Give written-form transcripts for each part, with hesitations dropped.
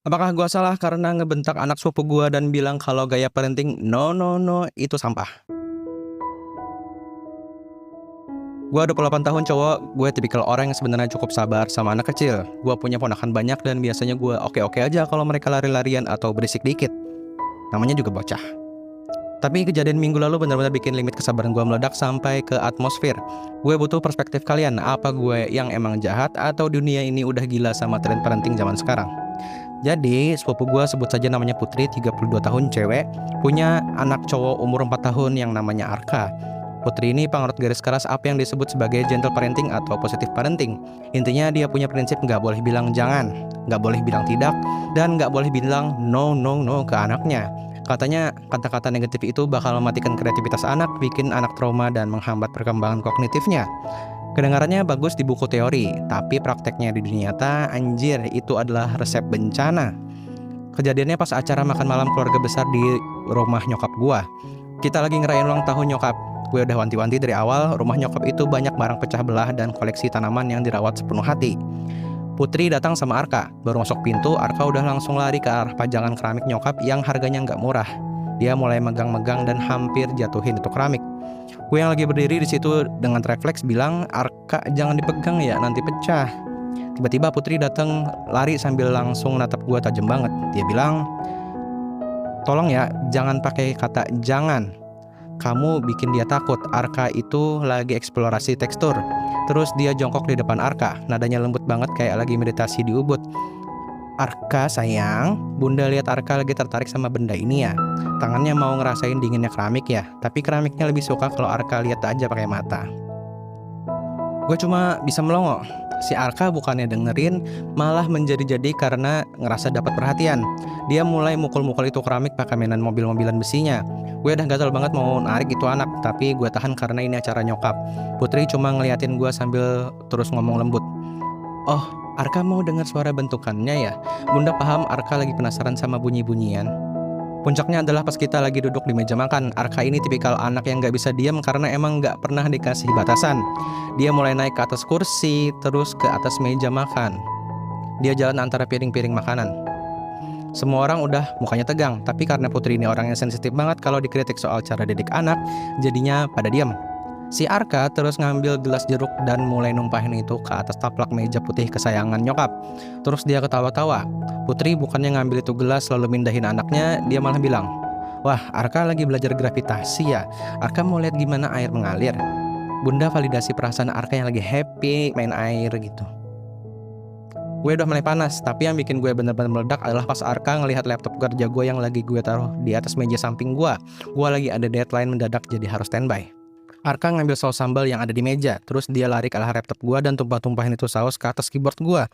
Apakah gua salah karena ngebentak anak sepupu gua dan bilang kalau gaya parenting no no no itu sampah? Gua 28 tahun cowok, gue tipikal orang yang sebenarnya cukup sabar sama anak kecil. Gua punya ponakan banyak dan biasanya gua oke-oke aja kalau mereka lari-larian atau berisik dikit. Namanya juga bocah. Tapi kejadian minggu lalu benar-benar bikin limit kesabaran gua meledak sampai ke atmosfer. Gue butuh perspektif kalian, apa gue yang emang jahat atau dunia ini udah gila sama tren parenting zaman sekarang? Jadi, sepupu gue sebut saja namanya Putri, 32 tahun cewek, punya anak cowok umur 4 tahun yang namanya Arka. Putri ini penganut garis keras apa yang disebut sebagai gentle parenting atau positive parenting. Intinya dia punya prinsip nggak boleh bilang jangan, nggak boleh bilang tidak, dan nggak boleh bilang no no no ke anaknya. Katanya kata-kata negatif itu bakal mematikan kreativitas anak, bikin anak trauma dan menghambat perkembangan kognitifnya. Kedengarannya bagus di buku teori, tapi prakteknya di dunia nyata, anjir, itu adalah resep bencana. Kejadiannya pas acara makan malam keluarga besar di rumah nyokap gua. Kita lagi ngerayain ulang tahun nyokap. Gue udah wanti-wanti dari awal, rumah nyokap itu banyak barang pecah belah dan koleksi tanaman yang dirawat sepenuh hati. Putri datang sama Arka. Baru masuk pintu, Arka udah langsung lari ke arah pajangan keramik nyokap yang harganya nggak murah. Dia mulai megang-megang dan hampir jatuhin itu keramik. Gue yang lagi berdiri di situ dengan refleks bilang, Arka jangan dipegang ya, nanti pecah. Tiba-tiba Putri datang lari sambil langsung natap gue tajam banget. Dia bilang, tolong ya, jangan pakai kata jangan. Kamu bikin dia takut. Arka itu lagi eksplorasi tekstur. Terus dia jongkok di depan Arka. Nadanya lembut banget kayak lagi meditasi di Ubud. Arka sayang, Bunda lihat Arka lagi tertarik sama benda ini ya. Tangannya mau ngerasain dinginnya keramik ya. Tapi keramiknya lebih suka kalau Arka lihat aja pakai mata. Gue cuma bisa melongo. Si Arka bukannya dengerin, malah menjadi-jadi karena ngerasa dapat perhatian. Dia mulai mukul-mukul itu keramik pakai mainan mobil-mobilan besinya. Gue udah gatel banget mau narik itu anak, tapi gue tahan karena ini acara nyokap. Putri cuma ngeliatin gue sambil terus ngomong lembut. Oh, Arka mau dengar suara bentukannya ya? Bunda paham Arka lagi penasaran sama bunyi-bunyian. Puncaknya adalah pas kita lagi duduk di meja makan. Arka ini tipikal anak yang gak bisa diam karena emang gak pernah dikasih batasan. Dia mulai naik ke atas kursi, terus ke atas meja makan. Dia jalan antara piring-piring makanan. Semua orang udah mukanya tegang, tapi karena Putri ini orang yang sensitif banget kalau dikritik soal cara didik anak, jadinya pada diam. Si Arka terus ngambil gelas jeruk dan mulai numpahin itu ke atas taplak meja putih kesayangan nyokap. Terus dia ketawa-tawa. Putri bukannya ngambil itu gelas lalu mindahin anaknya, dia malah bilang, wah, Arka lagi belajar gravitasi ya. Arka mau lihat gimana air mengalir. Bunda validasi perasaan Arka yang lagi happy main air gitu. Gue udah mulai panas, tapi yang bikin gue bener-bener meledak adalah pas Arka ngelihat laptop kerja gue yang lagi gue taruh di atas meja samping gue. Gue lagi ada deadline mendadak jadi harus standby. Arka ngambil saus sambal yang ada di meja, terus dia lari ke arah laptop gua dan tumpah-tumpahin itu saus ke atas keyboard gua.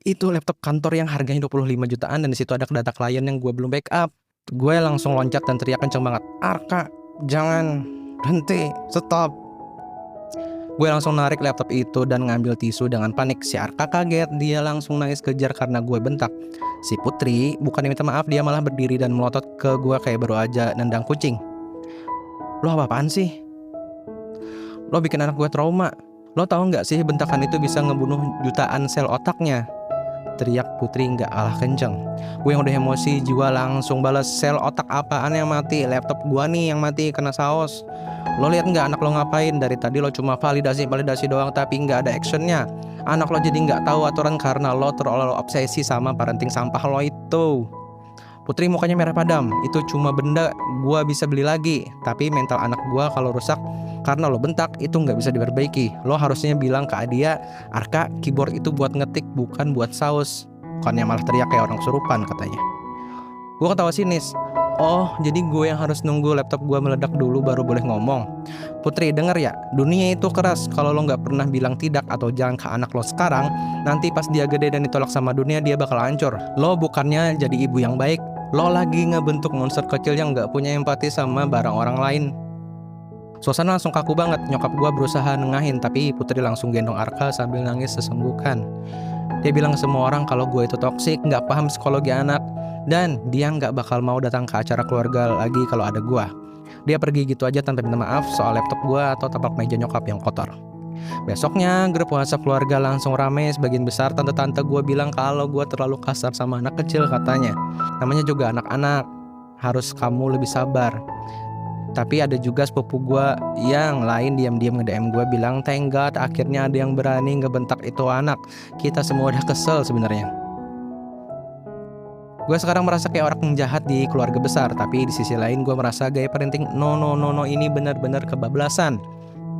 Itu laptop kantor yang harganya 25 jutaan dan di situ ada data klien yang gua belum backup. Gue langsung loncat dan teriak kenceng banget, Arka, jangan, berhenti, stop. Gue langsung narik laptop itu dan ngambil tisu dengan panik. Si Arka kaget, dia langsung nangis kejar karena gue bentak. Si Putri bukan minta maaf, dia malah berdiri dan melotot ke gue kayak baru aja nendang kucing. Lo apa-apaan sih? Lo bikin anak gue trauma. Lo tahu nggak sih bentakan itu bisa ngebunuh jutaan sel otaknya? Teriak Putri nggak kalah kenceng. Gue yang udah emosi jiwa langsung balas, sel otak apaan yang mati? Laptop gue nih yang mati kena saus. Lo lihat nggak anak lo ngapain? Dari tadi lo cuma validasi doang tapi nggak ada actionnya. Anak lo jadi nggak tahu aturan karena lo terlalu obsesi sama parenting sampah lo itu. Putri mukanya merah padam. Itu cuma benda gua bisa beli lagi, tapi mental anak gua kalau rusak karena lo bentak itu nggak bisa diperbaiki. Lo harusnya bilang ke dia, Arka, keyboard itu buat ngetik bukan buat saus. Bukannya malah teriak kayak orang kesurupan katanya. Gua ketawa sinis. Oh, jadi gue yang harus nunggu laptop gue meledak dulu baru boleh ngomong. Putri, denger ya, dunia itu keras. Kalau lo gak pernah bilang tidak atau jangan ke anak lo sekarang, nanti pas dia gede dan ditolak sama dunia, dia bakal hancur. Lo bukannya jadi ibu yang baik, lo lagi ngebentuk monster kecil yang gak punya empati sama barang orang lain. Suasana langsung kaku banget. Nyokap gue berusaha nengahin, tapi Putri langsung gendong Arka sambil nangis sesenggukan. Dia bilang ke semua orang kalau gue itu toksik, gak paham psikologi anak, dan dia nggak bakal mau datang ke acara keluarga lagi kalau ada gua. Dia pergi gitu aja tanpa minta maaf soal laptop gua atau tapak meja nyokap yang kotor. Besoknya grup WhatsApp keluarga langsung rame, sebagian besar tante-tante gue bilang kalau gue terlalu kasar sama anak kecil katanya. Namanya juga anak-anak, harus kamu lebih sabar. Tapi ada juga sepupu gue yang lain diam-diam nge-DM gue bilang, thank God akhirnya ada yang berani ngebentak itu anak. Kita semua udah kesel sebenarnya. Gue sekarang merasa kayak orang jahat di keluarga besar, tapi di sisi lain gue merasa gaya parenting no ini benar-benar kebablasan.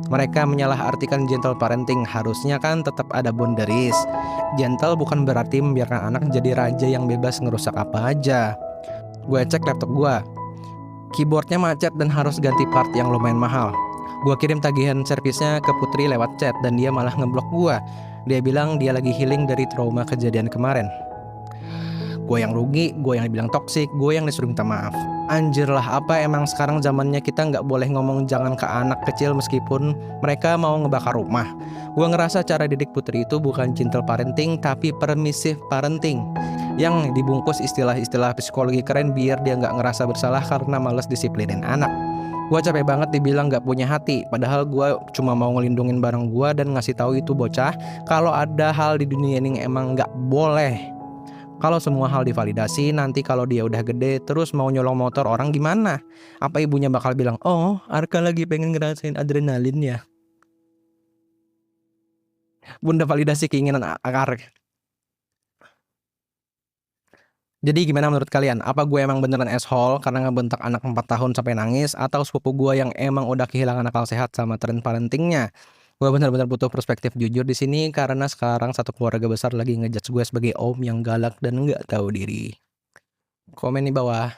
Mereka menyalahartikan gentle parenting, harusnya kan tetap ada boundaries. Gentle bukan berarti membiarkan anak jadi raja yang bebas ngerusak apa aja. Gue cek laptop gue, keyboardnya macet dan harus ganti part yang lumayan mahal. Gue kirim tagihan servisnya ke Putri lewat chat dan dia malah ngeblok gue. Dia bilang dia lagi healing dari trauma kejadian kemarin. Gue yang rugi, gue yang dibilang toksik, gue yang disuruh minta maaf. Anjir lah, apa emang sekarang zamannya kita nggak boleh ngomong jangan ke anak kecil meskipun mereka mau ngebakar rumah. Gue ngerasa cara didik Putri itu bukan gentle parenting tapi permissive parenting, yang dibungkus istilah-istilah psikologi keren biar dia nggak ngerasa bersalah karena males disiplinin anak. Gue capek banget dibilang gak punya hati, padahal gue cuma mau ngelindungin barang gue dan ngasih tahu itu bocah kalau ada hal di dunia ini emang gak boleh. Kalau semua hal divalidasi, nanti kalau dia udah gede terus mau nyolong motor orang gimana? Apa ibunya bakal bilang, oh Arka lagi pengen ngerasain adrenalin ya? Bunda validasi keinginan Arka. Jadi gimana menurut kalian? Apa gue emang beneran asshole karena ngebentak anak 4 tahun sampai nangis, atau sepupu gue yang emang udah kehilangan akal sehat sama tren parentingnya? Gue benar-benar butuh perspektif jujur di sini karena sekarang satu keluarga besar lagi ngejudge gue sebagai om yang galak dan nggak tahu diri. Komen di bawah.